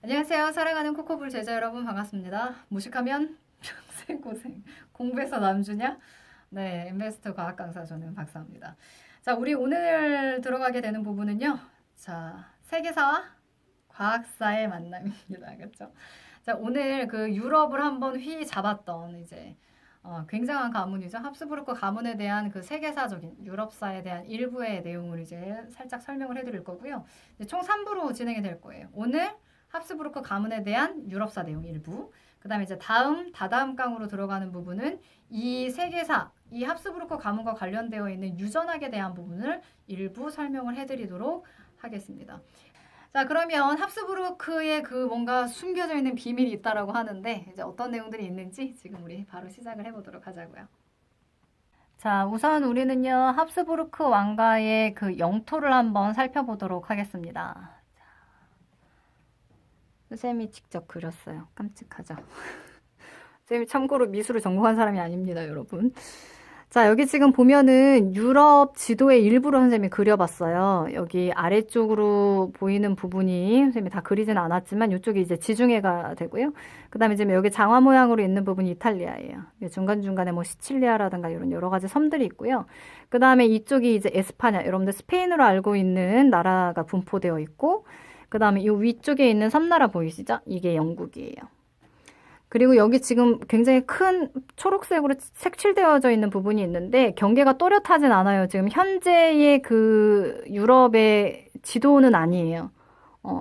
안녕하세요. 사랑하는 코코볼 제자 여러분 반갑습니다. 무식하면 평생 고생. 공부해서 남주냐? 네, 인베스트 과학 강사 저는 박사입니다. 자, 우리 오늘 들어가게 되는 부분은요. 자, 세계사와 과학사의 만남입니다. 그렇죠? 자, 오늘 그 유럽을 한번 휘 잡았던 이제 굉장한 가문이죠. 합스부르크 가문에 대한 그 세계사적인 유럽사에 대한 일부의 내용을 이제 살짝 설명을 해드릴 거고요. 총 3부로 진행이 될 거예요. 오늘 합스부르크 가문에 대한 유럽사 내용 일부, 그 다음에 이제 다다음 강으로 들어가는 부분은 이 세계사, 이 합스부르크 가문과 관련되어 있는 유전학에 대한 부분을 일부 설명을 해드리도록 하겠습니다. 자, 그러면 합스부르크에 그 뭔가 숨겨져 있는 비밀이 있다라고 하는데 이제 어떤 내용들이 있는지 지금 우리 바로 시작을 해보도록 하자고요. 자, 우선 우리는요 합스부르크 왕가의 그 영토를 한번 살펴보도록 하겠습니다. 쌤이 직접 그렸어요. 깜찍하죠? 쌤이 참고로 미술을 전공한 사람이 아닙니다, 여러분. 자, 여기 지금 보면은 유럽 지도의 일부를 선생님이 그려봤어요. 여기 아래쪽으로 보이는 부분이 선생님이 다 그리진 않았지만 이쪽이 이제 지중해가 되고요. 그 다음에 지금 여기 장화 모양으로 있는 부분이 이탈리아예요. 중간중간에 뭐 시칠리아라든가 이런 여러 가지 섬들이 있고요. 그 다음에 이쪽이 이제 에스파냐, 여러분들 스페인으로 알고 있는 나라가 분포되어 있고, 그 다음에 이 위쪽에 있는 섬나라 보이시죠? 이게 영국이에요. 그리고 여기 지금 굉장히 큰 초록색으로 색칠되어져 있는 부분이 있는데 경계가 또렷하진 않아요. 지금 현재의 그 유럽의 지도는 아니에요.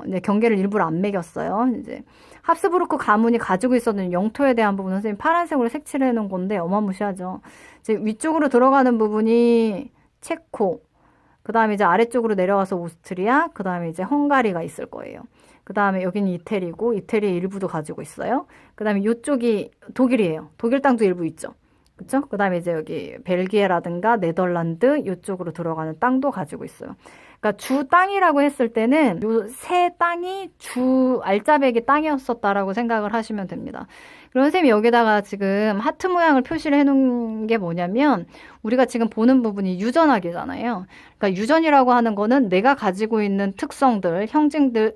이제 경계를 일부러 안 매겼어요. 이제 합스부르크 가문이 가지고 있었던 영토에 대한 부분은 선생님 파란색으로 색칠해 놓은 건데 어마무시하죠. 이제 위쪽으로 들어가는 부분이 체코, 그 다음에 이제 아래쪽으로 내려가서 오스트리아, 그 다음에 이제 헝가리가 있을 거예요. 그 다음에 여기는 이태리고, 이태리의 일부도 가지고 있어요. 그 다음에 이쪽이 독일이에요. 독일 땅도 일부 있죠. 그쵸? 그 다음에 이제 여기 벨기에라든가 네덜란드 이쪽으로 들어가는 땅도 가지고 있어요. 그러니까 주 땅이라고 했을 때는 요 세 땅이 주 알짜배기 땅이었었다라고 생각을 하시면 됩니다. 그럼 선생님이 여기다가 지금 하트 모양을 표시를 해놓은 게 뭐냐면 우리가 지금 보는 부분이 유전학이잖아요. 그러니까 유전이라고 하는 거는 내가 가지고 있는 특성들,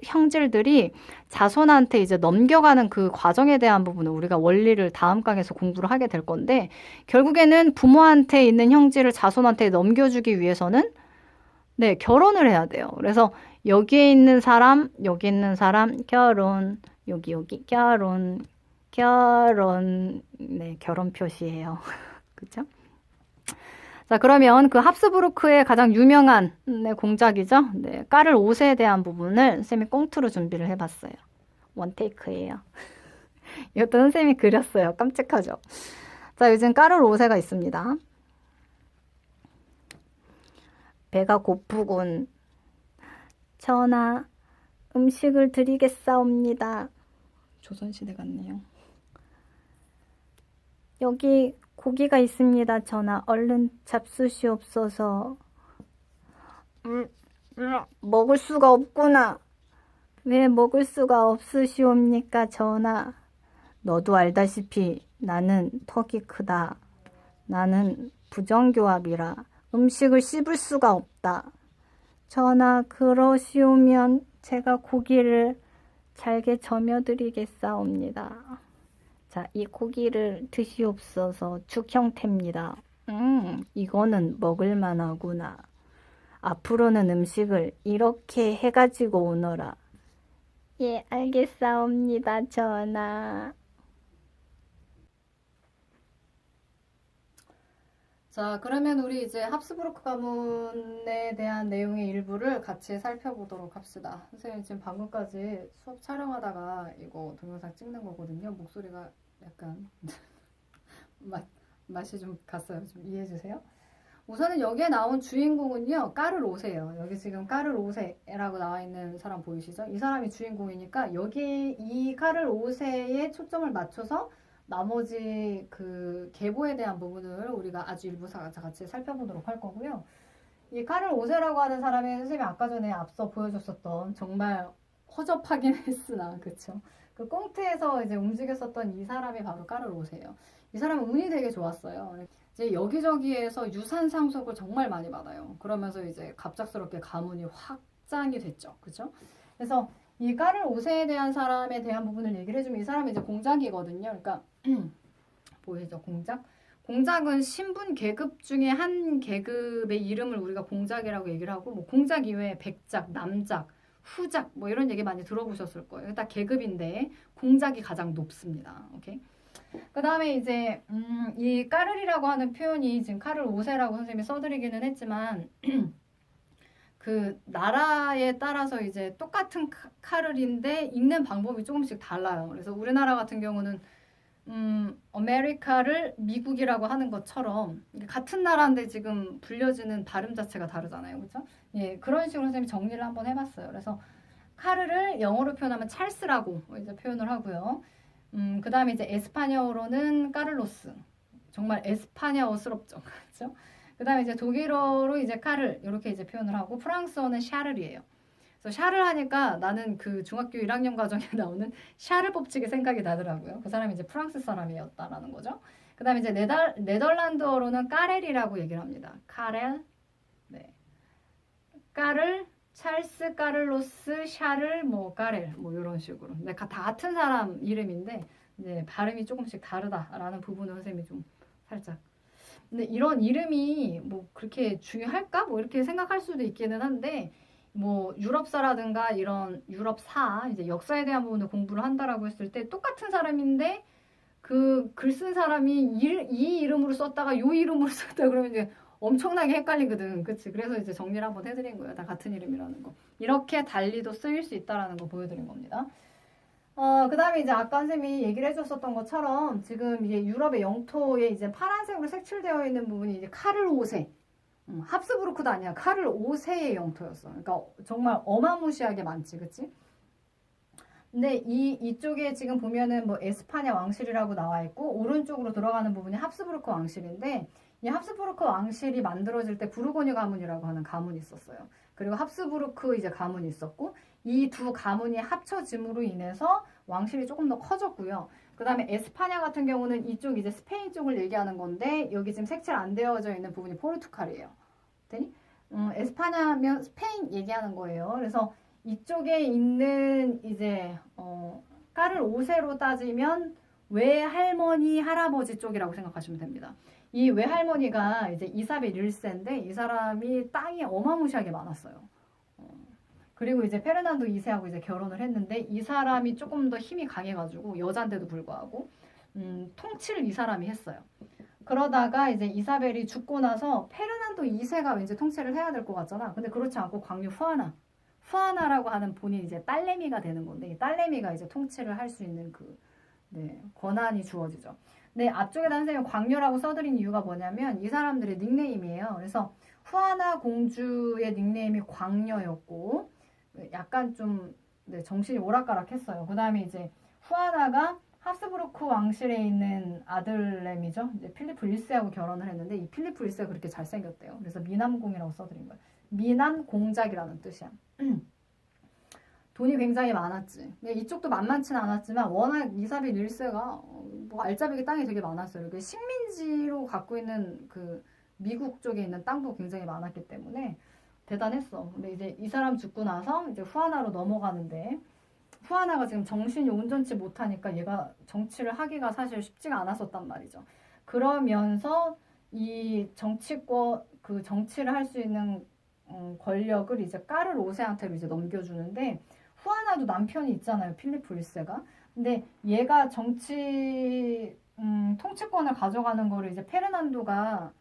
형질들이 자손한테 이제 넘겨가는 그 과정에 대한 부분을 우리가 원리를 다음 강에서 공부를 하게 될 건데 결국에는 부모한테 있는 형질을 자손한테 넘겨주기 위해서는 네, 결혼을 해야 돼요. 그래서 여기에 있는 사람, 여기 있는 사람, 결혼, 여기, 결혼, 네, 결혼 표시예요. 그죠? 자, 그러면 그 합스부르크의 가장 유명한 네, 공작이죠. 네, 까를 5세에 대한 부분을 선생님이 꽁트로 준비를 해봤어요. 원테이크예요. 이것도 선생님이 그렸어요. 깜찍하죠? 자, 요즘 까를 5세가 있습니다. 배가 고프군. 전하, 음식을 드리겠사옵니다. 조선시대 같네요. 여기 고기가 있습니다. 전하, 얼른 잡수시옵소서. 먹을 수가 없구나. 왜 먹을 수가 없으시옵니까, 전하? 너도 알다시피 나는 턱이 크다. 나는 부정교합이라 음식을 씹을 수가 없다. 전하, 그러시오면 제가 고기를 잘게 저며드리겠사옵니다. 자, 이 고기를 드시옵소서. 죽 형태입니다. 이거는 먹을만하구나. 앞으로는 음식을 이렇게 해가지고 오너라. 예, 알겠사옵니다, 전하. 자, 그러면 우리 이제 합스부르크 가문에 대한 내용의 일부를 같이 살펴보도록 합시다. 선생님 지금 방금까지 수업 촬영하다가 이거 동영상 찍는 거거든요. 목소리가 약간 맛이 좀 갔어요. 좀 이해해 주세요. 우선은 여기에 나온 주인공은요, 까를 5세예요. 여기 지금 까를 5세라고 나와 있는 사람 보이시죠? 이 사람이 주인공이니까 여기 이 까를 5세에 초점을 맞춰서 나머지 그 계보에 대한 부분을 우리가 아주 일부 같이 살펴보도록 할 거고요. 이 까를 5세라고 하는 사람이 선생님이 아까 전에 앞서 보여줬었던 정말 허접하긴 했으나 그쵸? 그 꽁트에서 이제 움직였었던 이 사람이 바로 까를 5세예요. 이 사람은 운이 되게 좋았어요. 이제 여기저기에서 유산 상속을 정말 많이 받아요. 그러면서 이제 갑작스럽게 가문이 확장이 됐죠. 그죠? 그래서 이 까를 5세에 대한 사람에 대한 부분을 얘기를 해주면 이 사람이 이제 공작이거든요. 그러니까 보이죠? 공작? 공작은 신분 계급 중에 한 계급의 이름을 우리가 공작이라고 얘기를 하고, 뭐 공작 이외에 백작, 남작, 후작 뭐 이런 얘기 많이 들어보셨을 거예요. 딱 계급인데 공작이 가장 높습니다. 오케이. 그 다음에 이제 이 까르리라고 하는 표현이 지금 카를 5세라고 선생님이 써드리기는 했지만 그 나라에 따라서 이제 똑같은 카를인데 읽는 방법이 조금씩 달라요. 그래서 우리나라 같은 경우는 아메리카를 미국이라고 하는 것처럼 같은 나라인데 지금 불려지는 발음 자체가 다르잖아요. 그렇죠? 예, 그런 식으로 선생님이 정리를 한번 해봤어요. 그래서 카르를 영어로 표현하면 찰스라고 이제 표현을 하고요. 그 다음에 이제 에스파냐어로는 까를로스. 정말 에스파냐어스럽죠. 그렇죠? 그 다음에 이제 독일어로 이제 카를 이렇게 이제 표현을 하고 프랑스어는 샤를이에요. 그래서 샤를 하니까 나는 그 중학교 1학년 과정에 나오는 샤를 법칙이 생각이 나더라고요. 그 사람이 이제 프랑스 사람이었다라는 거죠. 그 다음에 이제 네덜란드어로는 까렐이라고 얘기를 합니다. 카렐. 네. 까를, 찰스, 까를로스, 샤를, 뭐 까렐, 뭐 이런 식으로. 네, 다 같은 사람 이름인데 이제 발음이 조금씩 다르다라는 부분을 선생님이 좀 살짝. 근데 이런 이름이 뭐 그렇게 중요할까? 뭐 이렇게 생각할 수도 있기는 한데 뭐 유럽사라든가 이런 유럽사 이제 역사에 대한 부분을 공부를 한다라고 했을 때 똑같은 사람인데 그 글 쓴 사람이 이 이름으로 썼다가 요 이름으로 썼다 그러면 이제 엄청나게 헷갈리거든. 그치? 그래서 이제 정리를 한번 해드린 거예요. 다 같은 이름이라는 거. 이렇게 달리도 쓰일 수 있다라는 거 보여드린 겁니다. 그 다음에 이제 아까 선생님이 얘기를 해줬었던 것처럼 지금 이제 유럽의 영토에 이제 파란색으로 색칠되어 있는 부분이 이제 카를 5세. 합스부르크도 아니야. 카를 5세의 영토였어. 그러니까 정말 어마무시하게 많지. 그치? 근데 이쪽에 지금 보면은 뭐 에스파냐 왕실이라고 나와 있고 오른쪽으로 들어가는 부분이 합스부르크 왕실인데 이 합스부르크 왕실이 만들어질 때 부르고뉴 가문이라고 하는 가문이 있었어요. 그리고 합스부르크 이제 가문이 있었고 이 두 가문이 합쳐짐으로 인해서 왕실이 조금 더 커졌고요. 그 다음에 에스파냐 같은 경우는 이쪽 이제 스페인 쪽을 얘기하는 건데 여기 지금 색칠 안 되어져 있는 부분이 포르투갈이에요. 되니? 에스파냐면 스페인 얘기하는 거예요. 그래서 이쪽에 있는 이제 까를 5세로 따지면 외할머니 할아버지 쪽이라고 생각하시면 됩니다. 이 외할머니가 이제 이사벨 1세인데 이 사람이 땅이 어마무시하게 많았어요. 그리고 이제 페르난도 2세하고 이제 결혼을 했는데 이 사람이 조금 더 힘이 강해가지고 여잔데도 불구하고 통치를 이 사람이 했어요. 그러다가 이제 이사벨이 죽고 나서 페르난도 2세가 왠지 통치를 해야 될 것 같잖아. 근데 그렇지 않고 광류 후아나라고 하는 본인이 이제 딸내미가 되는 건데 이 딸내미가 이제 통치를 할 수 있는 그 네, 권한이 주어지죠. 네, 앞쪽에다 선생님 광녀라고 써드린 이유가 뭐냐면 이 사람들의 닉네임이에요. 그래서 후아나 공주의 닉네임이 광녀였고 약간 좀 네, 정신이 오락가락했어요. 그 다음에 이제 후아나가 합스부르크 왕실에 있는 아들내미죠. 이제 필리프 1세하고 결혼을 했는데 이 필리프 1세가 그렇게 잘생겼대요. 그래서 미남공이라고 써드린 거예요. 미남공작이라는 뜻이야. 돈이 굉장히 많았지. 근데 이쪽도 만만치는 않았지만 워낙 이사벨 1세가 뭐 알짜배기 땅이 되게 많았어요. 그 식민지로 갖고 있는 그 미국 쪽에 있는 땅도 굉장히 많았기 때문에 대단했어. 근데 이제 이 사람 죽고 나서 이제 후아나로 넘어가는데 후아나가 지금 정신이 온전치 못하니까 얘가 정치를 하기가 사실 쉽지가 않았었단 말이죠. 그러면서 이 정치권 그 정치를 할 수 있는 권력을 이제 까를 5세한테로 이제 넘겨주는데 후아나도 남편이 있잖아요. 필리프 1세가. 근데 얘가 정치 통치권을 가져가는 거를 이제 페르난도가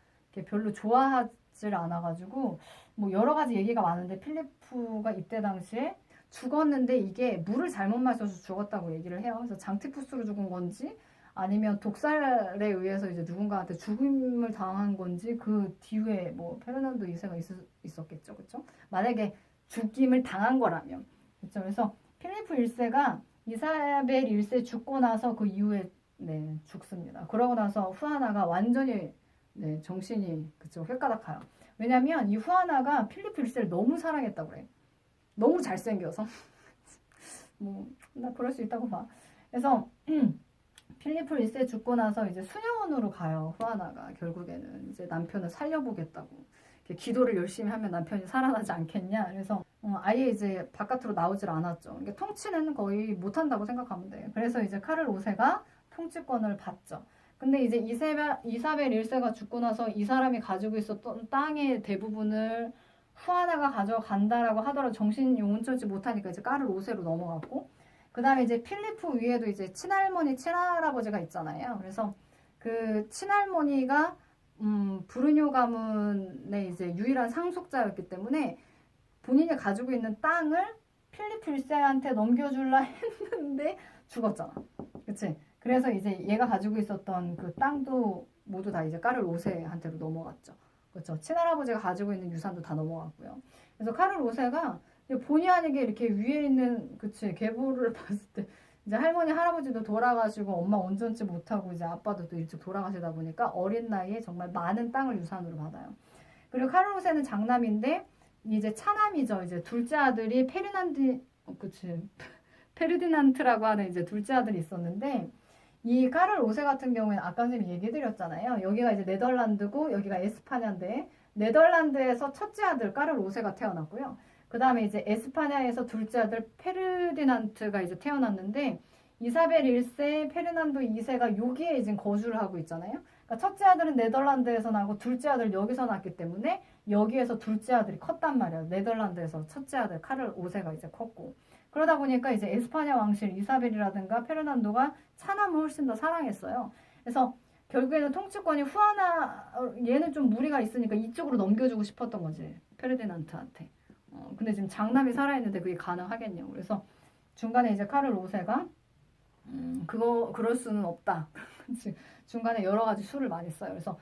별로 좋아하질 않아가지고 뭐 여러 가지 얘기가 많은데 필리프가 이때 당시에 죽었는데 이게 물을 잘못 마셔서 죽었다고 얘기를 해요. 그래서 장티푸스로 죽은 건지 아니면 독살에 의해서 이제 누군가한테 죽음을 당한 건지 그 뒤에 뭐 페르난도 2세가 있었겠죠. 그렇죠? 만약에 죽임을 당한 거라면. 그렇죠? 그래서 필리프 1세가 이사벨 1세 죽고 나서 그 이후에 네, 죽습니다. 그러고 나서 후아나가 완전히 네, 정신이 그쵸 획가닥해요. 왜냐면 이 후아나가 필리프 1세를 너무 사랑했다고 그래. 너무 잘생겨서 뭐 나 그럴 수 있다고 봐. 그래서 필리프 1세 죽고 나서 이제 수녀원으로 가요. 후아나가 결국에는 이제 남편을 살려보겠다고 기도를 열심히 하면 남편이 살아나지 않겠냐. 그래서 아예 이제 바깥으로 나오질 않았죠. 그러니까 통치는 거의 못한다고 생각하면 돼요. 그래서 이제 카를 5세가 통치권을 받죠. 근데 이제 이사벨 1세가 죽고 나서 이 사람이 가지고 있었던 땅의 대부분을 후아나가 가져간다라고 하더라도 정신이 온전치 못하니까 이제 카를 5세로 넘어갔고, 그 다음에 이제 필리프 위에도 이제 친할머니, 친할아버지가 있잖아요. 그래서 그 친할머니가 브루뇨 가문의 이제 유일한 상속자였기 때문에 본인이 가지고 있는 땅을 필리프 1세한테 넘겨줄라 했는데 죽었잖아. 그치? 그래서 이제 얘가 가지고 있었던 그 땅도 모두 다 이제 카를 5세한테로 넘어갔죠. 그렇죠? 친할아버지가 가지고 있는 유산도 다 넘어갔고요. 그래서 카를 5세가 본의 아니게 이렇게 위에 있는, 그치, 계보를 봤을 때 이제 할머니, 할아버지도 돌아가시고 엄마 온전치 못하고 이제 아빠도 또 일찍 돌아가시다 보니까 어린 나이에 정말 많은 땅을 유산으로 받아요. 그리고 카를 5세는 장남인데 이제 차남이죠. 이제 둘째 아들이 그치, 페르디난트라고 하는 이제 둘째 아들이 있었는데, 이 카를 5세 같은 경우에는 아까 선생님이 얘기해드렸잖아요. 여기가 이제 네덜란드고 여기가 에스파냐인데, 네덜란드에서 첫째 아들 카를 5세가 태어났고요. 그 다음에 이제 에스파냐에서 둘째 아들 페르디난트가 이제 태어났는데, 이사벨 1세, 페르난도 2세가 여기에 이제 거주를 하고 있잖아요. 그러니까 첫째 아들은 네덜란드에서 나고 둘째 아들 여기서 낳기 때문에 여기에서 둘째 아들이 컸단 말이에요. 네덜란드에서 첫째 아들 카를 5세가 이제 컸고. 그러다 보니까 이제 에스파냐 왕실 이사벨이라든가 페르난도가 차남을 훨씬 더 사랑했어요. 그래서 결국에는 통치권이 후아나, 얘는 좀 무리가 있으니까 이쪽으로 넘겨주고 싶었던 거지. 페르디난트한테. 근데 지금 장남이 살아있는데 그게 가능하겠냐고. 그래서 중간에 이제 카를 5세가 그럴 수는 없다. 중간에 여러 가지 수를 많이 써요. 그래서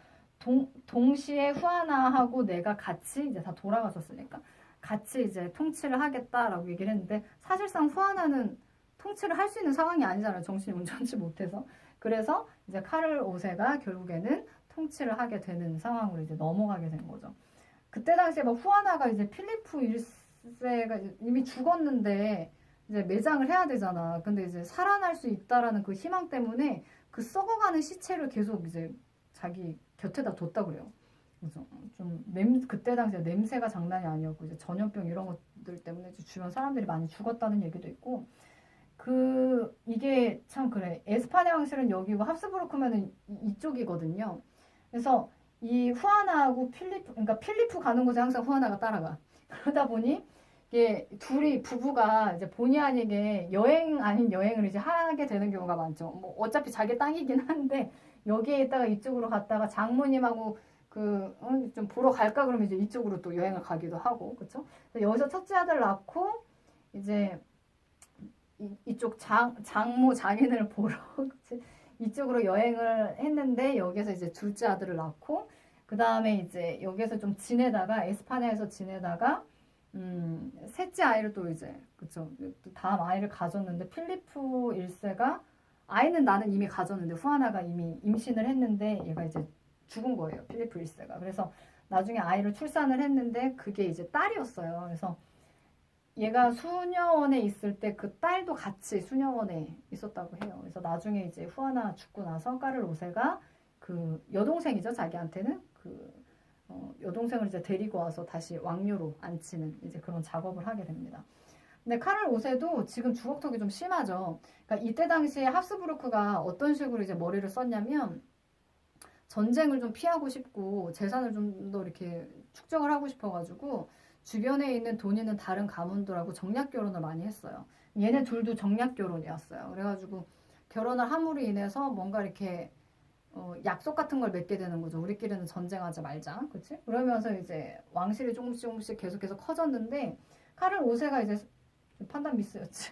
동시에 후아나하고 내가 같이 이제 다 돌아가셨으니까 같이 이제 통치를 하겠다라고 얘기를 했는데, 사실상 후아나는 통치를 할 수 있는 상황이 아니잖아요. 정신이 온전치 못해서. 그래서 이제 카를 5세가 결국에는 통치를 하게 되는 상황으로 이제 넘어가게 된 거죠. 그때 당시에 막 후아나가 이제 필리프 1세가 이미 죽었는데 이제 매장을 해야 되잖아. 근데 이제 살아날 수 있다라는 그 희망 때문에 그 썩어가는 시체를 계속 이제 자기 곁에다 뒀다 그래요. 그래서 좀 그때 당시에 냄새가 장난이 아니었고 이제 전염병 이런 것들 때문에 주변 사람들이 많이 죽었다는 얘기도 있고, 이게 참 그래. 에스파냐 왕실은 여기고 합스부르크면은 이쪽이거든요. 그래서 이 후아나하고 그러니까 필리프 가는 곳에 항상 후아나가 따라가. 그러다 보니 이게 둘이 부부가 이제 본의 아니게 여행 아닌 여행을 이제 하게 되는 경우가 많죠. 뭐 어차피 자기 땅이긴 한데 여기에 있다가 이쪽으로 갔다가 장모님하고 좀 보러 갈까 그러면 이제 이쪽으로 또 여행을 가기도 하고, 그쵸? 여기서 첫째 아들 낳고 이제 이쪽 장모 장인을 보러 그치? 이쪽으로 여행을 했는데 여기서 이제 둘째 아들을 낳고, 그 다음에 이제 여기서 좀 지내다가 에스파냐에서 지내다가 셋째 아이를 또 이제 그쵸, 또 다음 아이를 가졌는데, 필리프 1세가 아이는 나는 이미 가졌는데 후아나가 이미 임신을 했는데 얘가 이제 죽은 거예요. 필리프 1세가. 그래서 나중에 아이를 출산을 했는데 그게 이제 딸이었어요. 그래서 얘가 수녀원에 있을 때 그 딸도 같이 수녀원에 있었다고 해요. 그래서 나중에 이제 후아나 죽고 나서 카를 5세가 그 여동생이죠. 자기한테는 여동생을 이제 데리고 와서 다시 왕료로 앉히는 이제 그런 작업을 하게 됩니다. 근데 카를 5세도 지금 주걱턱이 좀 심하죠. 그러니까 이때 당시에 합스부르크가 어떤 식으로 이제 머리를 썼냐면, 전쟁을 좀 피하고 싶고 재산을 좀 더 이렇게 축적을 하고 싶어가지고 주변에 있는 돈 있는 다른 가문들하고 정략 결혼을 많이 했어요. 얘네 둘도 정략 결혼이었어요. 그래가지고 결혼을 함으로 인해서 뭔가 이렇게 약속 같은 걸 맺게 되는 거죠. 우리끼리는 전쟁하지 말자. 그치? 그러면서 이제 왕실이 조금씩 계속해서 커졌는데, 카를 5세가 이제 판단 미스였지.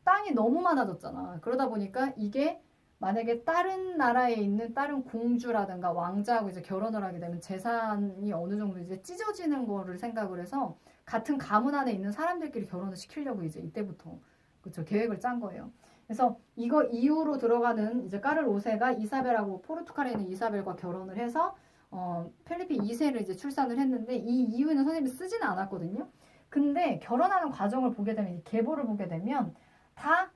땅이 너무 많아졌잖아. 그러다 보니까 이게 만약에 다른 나라에 있는 다른 공주라든가 왕자하고 이제 결혼을 하게 되면 재산이 어느 정도 이제 찢어지는 거를 생각을 해서 같은 가문 안에 있는 사람들끼리 결혼을 시키려고 이제 이때부터 그쵸, 계획을 짠 거예요. 그래서 이거 이후로 들어가는 이제 카를 5세가 이사벨하고 포르투갈에 있는 이사벨과 결혼을 해서 필리피 2세를 이제 출산을 했는데, 이 이후에는 선생님이 쓰지는 않았거든요. 근데 결혼하는 과정을 보게 되면, 이 계보를 보게 되면 다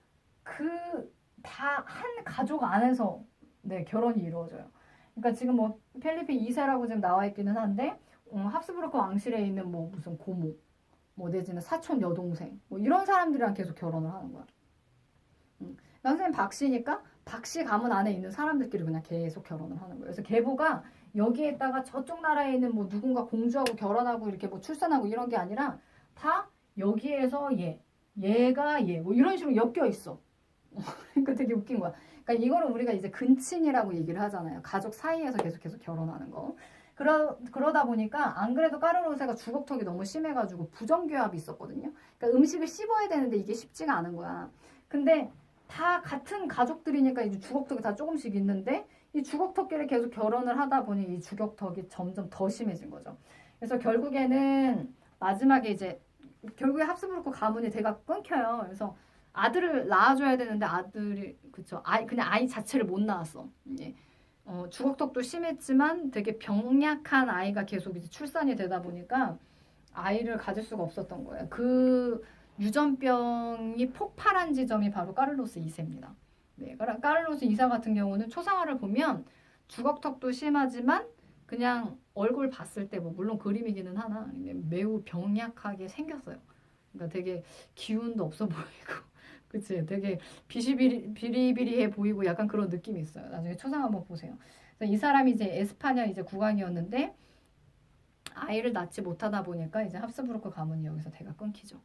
한 가족 안에서 네, 결혼이 이루어져요. 그러니까 지금 뭐 필리피 2세라고 지금 나와 있기는 한데, 합스부르크 왕실에 있는 뭐 무슨 고모, 뭐 내지는 사촌 여동생 뭐 이런 사람들이랑 계속 결혼을 하는 거야. 나 선생님 박씨니까 박씨 가문 안에 있는 사람들끼리 그냥 계속 결혼을 하는 거예요. 그래서 계보가 여기에다가 저쪽 나라에 있는 뭐 누군가 공주하고 결혼하고 이렇게 뭐 출산하고 이런 게 아니라 다 여기에서 얘가 얘 뭐 이런 식으로 엮여 있어. 그러니까 되게 웃긴 거야. 그러니까 이거를 우리가 이제 근친이라고 얘기를 하잖아요. 가족 사이에서 계속해서 결혼하는 거. 그러다 보니까 안 그래도 까르로세가 주걱턱이 너무 심해가지고 부정교합이 있었거든요. 그러니까 음식을 씹어야 되는데 이게 쉽지가 않은 거야. 근데 다 같은 가족들이니까 이제 주걱턱이 다 조금씩 있는데 이 주걱턱끼리 계속 결혼을 하다 보니 이 주걱턱이 점점 더 심해진 거죠. 그래서 결국에는 마지막에 이제 결국에 합스부르크 가문이 대가 끊겨요. 그래서 아들을 낳아줘야 되는데 아들이 그쵸 그냥 아이 자체를 못 낳았어. 예. 주걱턱도 심했지만 되게 병약한 아이가 계속 이제 출산이 되다 보니까 아이를 가질 수가 없었던 거예요. 그 유전병이 폭발한 지점이 바로 까를로스 2세입니다. 네, 까를로스 2세 같은 경우는 초상화를 보면 주걱턱도 심하지만 그냥 얼굴 봤을 때 뭐 물론 그림이기는 하나 매우 병약하게 생겼어요. 그러니까 되게 기운도 없어 보이고 그치 되게 비리비리해 보이고 약간 그런 느낌이 있어요. 나중에 초상 한번 보세요. 그래서 이 사람이 이제 에스파냐 이제 국왕이었는데 아이를 낳지 못하다 보니까 이제 합스부르크 가문이 여기서 대가 끊기죠.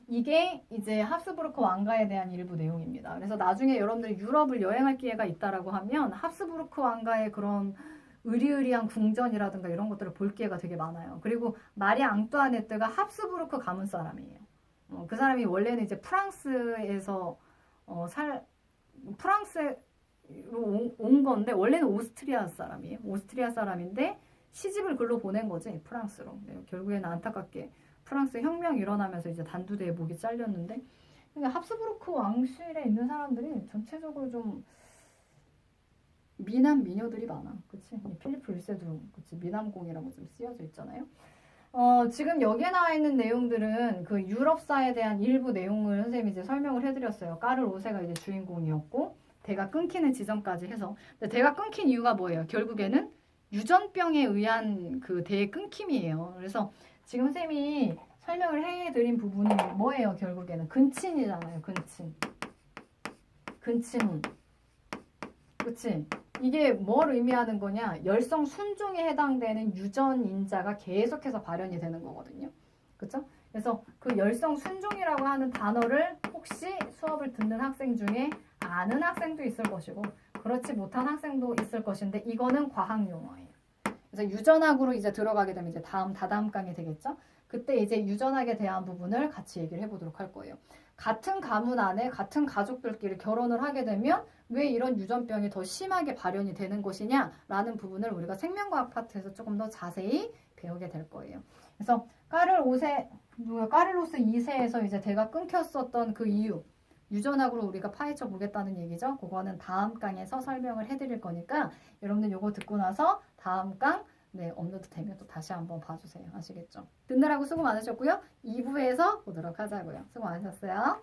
이게 이제 합스부르크 왕가에 대한 일부 내용입니다. 그래서 나중에 여러분들이 유럽을 여행할 기회가 있다라고 하면 합스부르크 왕가의 그런 의리의리한 궁전이라든가 이런 것들을 볼 기회가 되게 많아요. 그리고 마리 앙뚜아네트가 합스부르크 가문 사람이에요. 그 사람이 원래는 이제 프랑스에서 프랑스로 온 건데 원래는 오스트리아 사람이에요. 오스트리아 사람인데 시집을 글로 보낸 거지 프랑스로. 네, 결국에는 안타깝게 프랑스 혁명이 일어나면서 이제 단두대에 목이 잘렸는데 그러니까 합스부르크 왕실에 있는 사람들이 전체적으로 좀 미남 미녀들이 많아. 그치? 필리프 1세도 그치? 미남공이라고 좀 쓰여져 있잖아요. 지금 여기에 나와 있는 내용들은 그 유럽사에 대한 일부 내용을 선생님이 이제 설명을 해드렸어요. 까를 5세가 이제 주인공이었고 대가 끊기는 지점까지 해서. 근데 대가 끊긴 이유가 뭐예요? 결국에는 유전병에 의한 그 대의 끊김이에요. 그래서 지금 선생님이 설명을 해드린 부분이 뭐예요? 결국에는 근친이잖아요. 근친운. 그치? 이게 뭘 의미하는 거냐? 열성 순종에 해당되는 유전인자가 계속해서 발현이 되는 거거든요. 그쵸? 그래서 그 열성 순종이라고 하는 단어를 혹시 수업을 듣는 학생 중에 아는 학생도 있을 것이고 그렇지 못한 학생도 있을 것인데 이거는 과학 용어예요. 그래서 유전학으로 이제 들어가게 되면 이제 다다음 강이 되겠죠? 그때 이제 유전학에 대한 부분을 같이 얘기를 해보도록 할 거예요. 같은 가문 안에 같은 가족들끼리 결혼을 하게 되면 왜 이런 유전병이 더 심하게 발현이 되는 것이냐 라는 부분을 우리가 생명과학 파트에서 조금 더 자세히 배우게 될 거예요. 그래서 까를로스 2세에서 이제 대가 끊겼었던 그 이유 유전학으로 우리가 파헤쳐 보겠다는 얘기죠. 그거는 다음 강에서 설명을 해드릴 거니까 여러분들 요거 듣고 나서 다음 강 업로드 되면 또 다시 한번 봐주세요. 아시겠죠? 듣느라고 수고 많으셨고요. 2부에서 보도록 하자고요. 수고 많으셨어요.